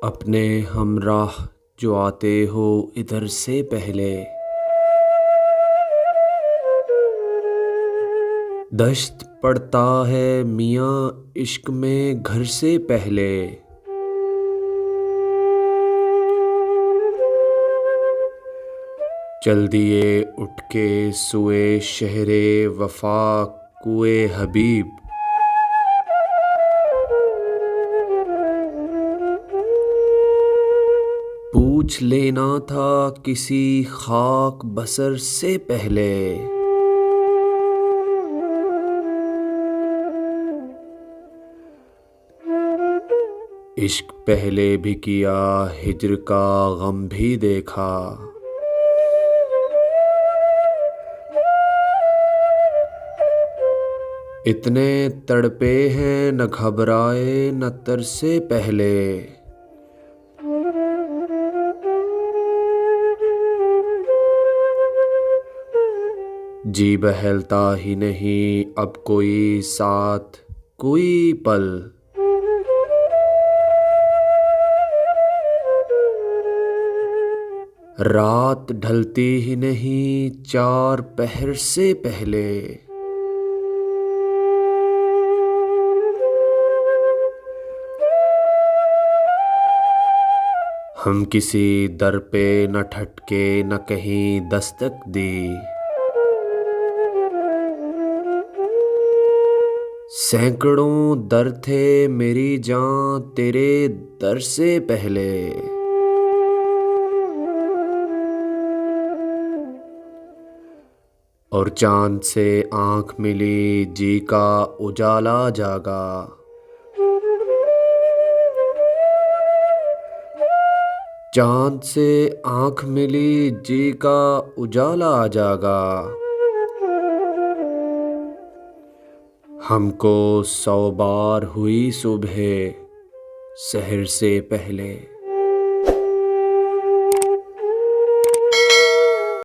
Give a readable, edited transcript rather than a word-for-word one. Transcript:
अपने हमराह जो आते हो इधर से पहले, दश्त पड़ता है मियाँ इश्क में घर से पहले। चल दिए उठ के सुए शहरे वफा कुए हबीब, पूछ लेना था किसी खाक बसर से पहले। इश्क पहले भी किया हिज्र का गम भी देखा, इतने तड़पे हैं न घबराए न तरसे पहले। जी बहलता ही नहीं अब कोई साथ कोई पल, रात ढलती ही नहीं चार पहर से पहले। हम किसी दर पे न ठटके न कहीं दस्तक दी, सैकड़ों दर थे मेरी जान तेरे दर से पहले। और चांद से आँख मिली जी का उजाला जागा, चांद से आँख मिली जी का उजाला जागा। हमको 100 बार हुई सुबह सहर से पहले।